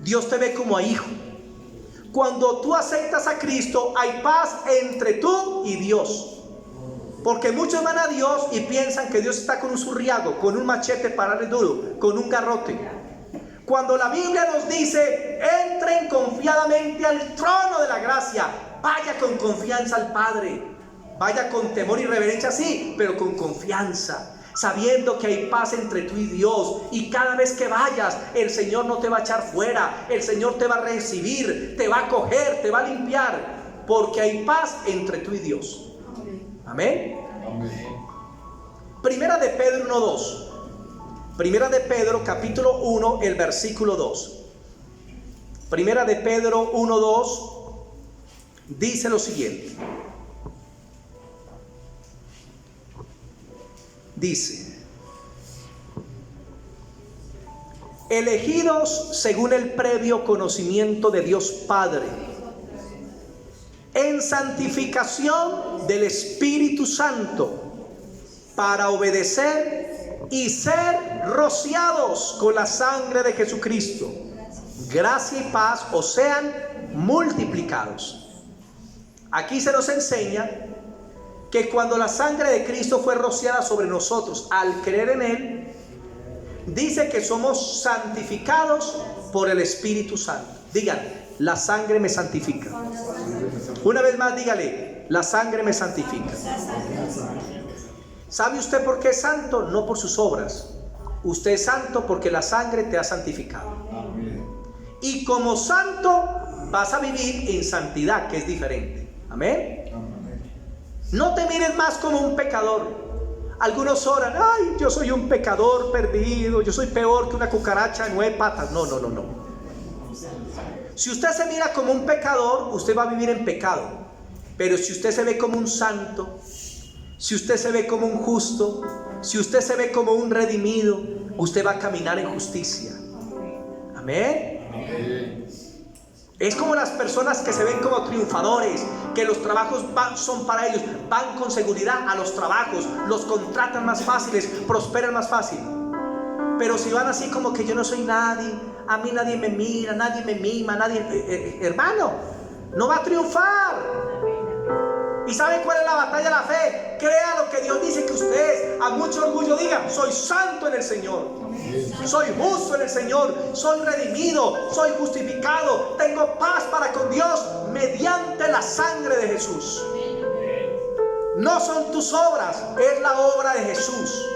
Dios te ve como a hijo. Cuando tú aceptas a Cristo, hay paz entre tú y Dios. Porque muchos van a Dios y piensan que Dios está con un zurriago, con un machete para darle duro, con un garrote. Cuando la Biblia nos dice: entren confiadamente al trono de la gracia, vaya con confianza al Padre, vaya con temor y reverencia, sí, pero con confianza, sabiendo que hay paz entre tú y Dios. Y cada vez que vayas, el Señor no te va a echar fuera, el Señor te va a recibir, te va a acoger, te va a limpiar, porque hay paz entre tú y Dios. Amén. Primera de Pedro 1:2. Primera de Pedro capítulo 1, el versículo 2. Primera de Pedro 1:2 dice lo siguiente. Dice: elegidos según el previo conocimiento de Dios Padre, en santificación del Espíritu Santo, para obedecer y ser rociados con la sangre de Jesucristo. Gracia y paz os sean multiplicados. Aquí se nos enseña que cuando la sangre de Cristo fue rociada sobre nosotros, al creer en él, dice que somos santificados por el Espíritu Santo. Digan, la sangre me santifica. Una vez más, dígale, la sangre me santifica. ¿Sabe usted por qué es santo? No por sus obras. Usted es santo porque la sangre te ha santificado. Y como santo vas a vivir en santidad, que es diferente. Amén. No te mires más como un pecador. Algunos oran: ay, yo soy un pecador perdido, yo soy peor que una cucaracha de 9 patas. No. Si usted se mira como un pecador, usted va a vivir en pecado. Pero si usted se ve como un santo, si usted se ve como un justo, si usted se ve como un redimido, usted va a caminar en justicia. Amén. Es como las personas que se ven como triunfadores, que los trabajos son para ellos, van con seguridad a los trabajos, los contratan más fáciles, prosperan más fácil. Pero si van así como que yo no soy nadie, a mí nadie me mira, nadie me mima, nadie, hermano, no va a triunfar. ¿Y sabe cuál es la batalla de la fe? Crea lo que Dios dice que usted es. A mucho orgullo diga: soy santo en el Señor, soy justo en el Señor, soy redimido, soy justificado, tengo paz para con Dios mediante la sangre de Jesús. No son tus obras, es la obra de Jesús.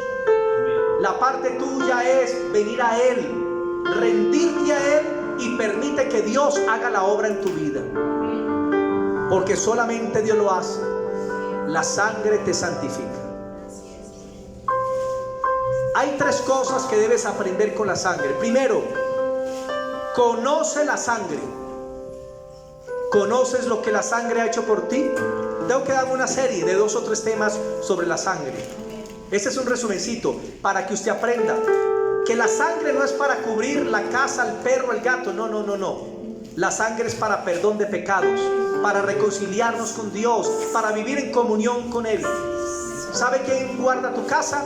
La parte tuya es venir a Él, rendirte a Él y permite que Dios haga la obra en tu vida. Porque solamente Dios lo hace. La sangre te santifica. Hay tres cosas que debes aprender con la sangre. Primero, conoce la sangre. ¿Conoces lo que la sangre ha hecho por ti? Tengo que dar una serie de 2 o 3 temas sobre la sangre. Este es un resumencito para que usted aprenda que la sangre no es para cubrir la casa, el perro, el gato. No. La sangre es para perdón de pecados, para reconciliarnos con Dios, para vivir en comunión con Él. ¿Sabe quién guarda tu casa?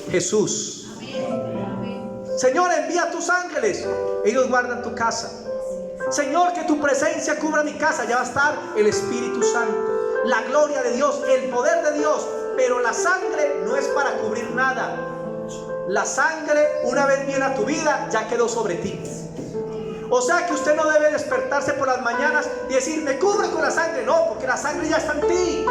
Jesús. Señor, envía tus ángeles, ellos guardan tu casa. Señor, que tu presencia cubra mi casa. Ya va a estar el Espíritu Santo, la gloria de Dios, el poder de Dios. Pero la sangre no es para cubrir nada. La sangre, una vez viene a tu vida, ya quedó sobre ti. O sea que usted no debe despertarse por las mañanas y decir: me cubre con la sangre. No, porque la sangre ya está en ti.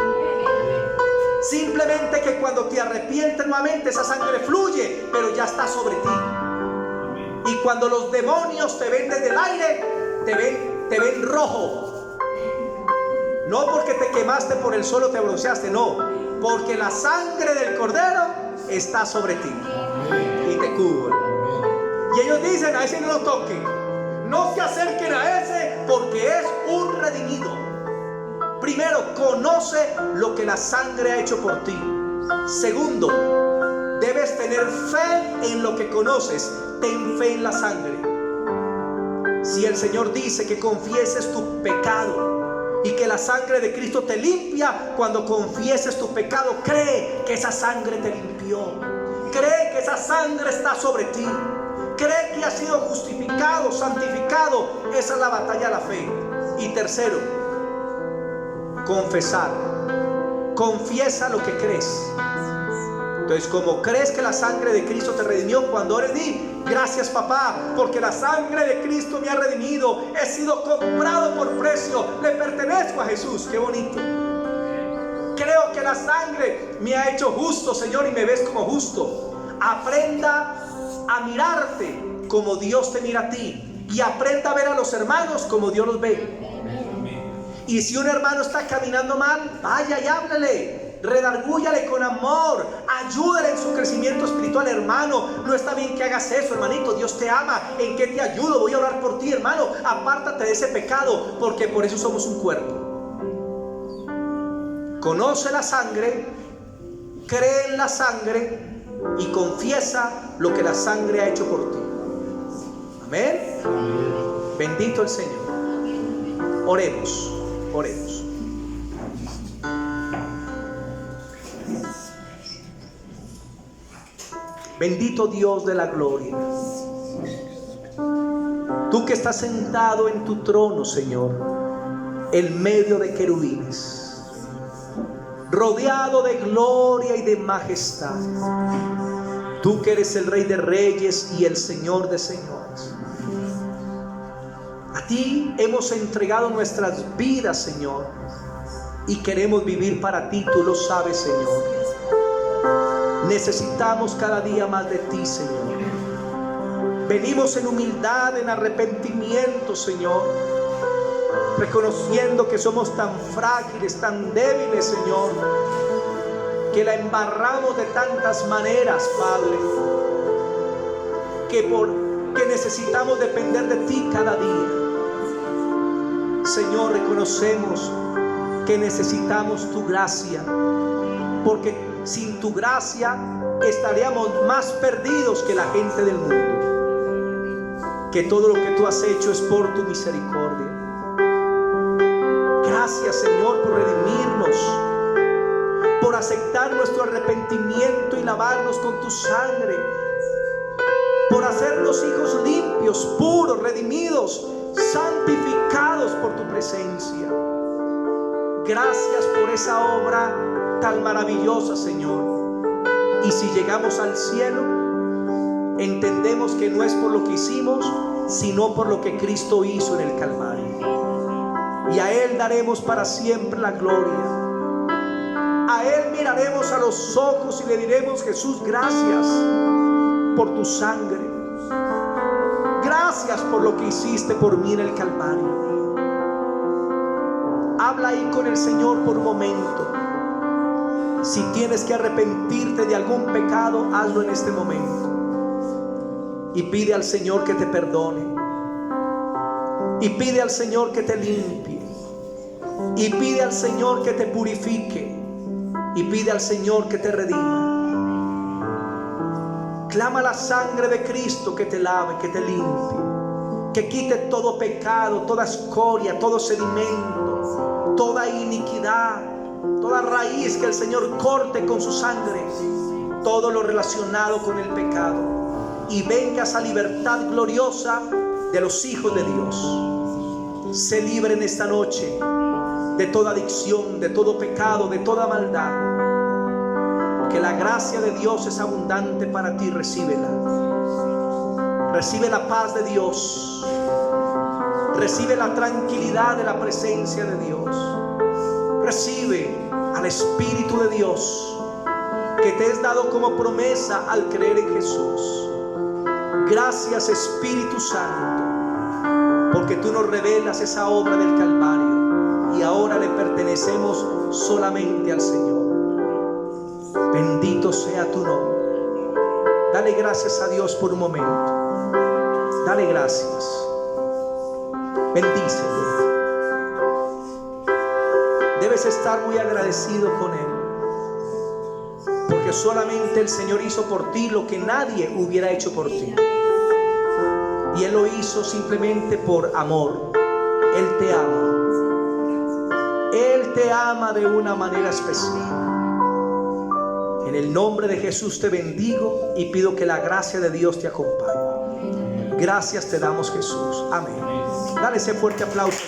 Simplemente que cuando te arrepientes nuevamente, esa sangre fluye, pero ya está sobre ti. Y cuando los demonios te ven desde el aire, te ven rojo. No porque te quemaste por el sol o te bronceaste, no, porque la sangre del Cordero está sobre ti y te cubre. Y ellos dicen: a ese no lo toquen. No se acerquen a ese, porque es un redimido. Primero, conoce lo que la sangre ha hecho por ti. Segundo, debes tener fe en lo que conoces. Ten fe en la sangre. Si el Señor dice que confieses tu pecado y que la sangre de Cristo te limpia, cuando confieses tu pecado, cree que esa sangre te limpió. Cree que esa sangre está sobre ti. Cree que ha sido justificado, santificado. Esa es la batalla de la fe. Y tercero, confesar. Confiesa lo que crees. Entonces, como crees que la sangre de Cristo te redimió, cuando ores, di: gracias, papá, porque la sangre de Cristo me ha redimido. He sido comprado por precio. Le pertenezco a Jesús. Qué bonito. Creo que la sangre me ha hecho justo, Señor, y me ves como justo. Aprenda a mirarte como Dios te mira a ti, y aprenda a ver a los hermanos como Dios los ve. Y si un hermano está caminando mal, vaya y háblele, redargúyale con amor, ayúdale en su crecimiento espiritual. Hermano, no está bien que hagas eso, hermanito, Dios te ama. ¿En qué te ayudo? Voy a orar por ti, hermano. Apártate de ese pecado, porque por eso somos un cuerpo. Conoce la sangre, cree en la sangre y confiesa lo que la sangre ha hecho por ti. Amén. Bendito el Señor. Oremos. Bendito Dios de la gloria, tú que estás sentado en tu trono, Señor, en medio de querubines, rodeado de gloria y de majestad. Tú que eres el Rey de Reyes y el Señor de Señores. A ti hemos entregado nuestras vidas, Señor, y queremos vivir para ti. Tú lo sabes, Señor. Necesitamos cada día más de ti, Señor. Venimos en humildad, en arrepentimiento, Señor, reconociendo que somos tan frágiles, tan débiles, Señor, que la embarramos de tantas maneras, Padre, que necesitamos depender de ti cada día. Señor, reconocemos que necesitamos tu gracia, porque sin tu gracia estaríamos más perdidos que la gente del mundo. Que todo lo que tú has hecho es por tu misericordia. Gracias, Señor, por redimirnos, por aceptar nuestro arrepentimiento y lavarnos con tu sangre, por hacernos hijos limpios, puros, redimidos, santificados por tu presencia. Gracias por esa obra tan maravillosa, Señor. Y si llegamos al cielo, entendemos que no es por lo que hicimos, sino por lo que Cristo hizo en el Calvario. Y a Él daremos para siempre la gloria. A Él miraremos a los ojos y le diremos: Jesús, gracias por tu sangre. Gracias por lo que hiciste por mí en el Calvario. Habla ahí con el Señor por un momento. Si tienes que arrepentirte de algún pecado, hazlo en este momento. Y pide al Señor que te perdone. Y pide al Señor que te limpie. Y pide al Señor que te purifique. Y pide al Señor que te redima. Clama la sangre de Cristo que te lave, que te limpie, que quite todo pecado, toda escoria, todo sedimento, toda iniquidad, toda raíz, que el Señor corte con su sangre todo lo relacionado con el pecado, y venga esa libertad gloriosa de los hijos de Dios. Sé libre en esta noche de toda adicción, de todo pecado, de toda maldad. Que la gracia de Dios es abundante para ti. Recíbela. Recibe la paz de Dios. Recibe la tranquilidad de la presencia de Dios. Recibe al Espíritu de Dios que te es dado como promesa al creer en Jesús. Gracias, Espíritu Santo, porque tú nos revelas esa obra del Calvario y ahora le pertenecemos solamente al Señor. Bendito sea tu nombre. Dale gracias a Dios por un momento. Dale gracias. Bendícelo. Debes estar muy agradecido con Él, porque solamente el Señor hizo por ti lo que nadie hubiera hecho por ti. Y Él lo hizo simplemente por amor. Él te ama. Él te ama de una manera especial. En el nombre de Jesús te bendigo y pido que la gracia de Dios te acompañe. Gracias te damos, Jesús. Amén. Dale ese fuerte aplauso.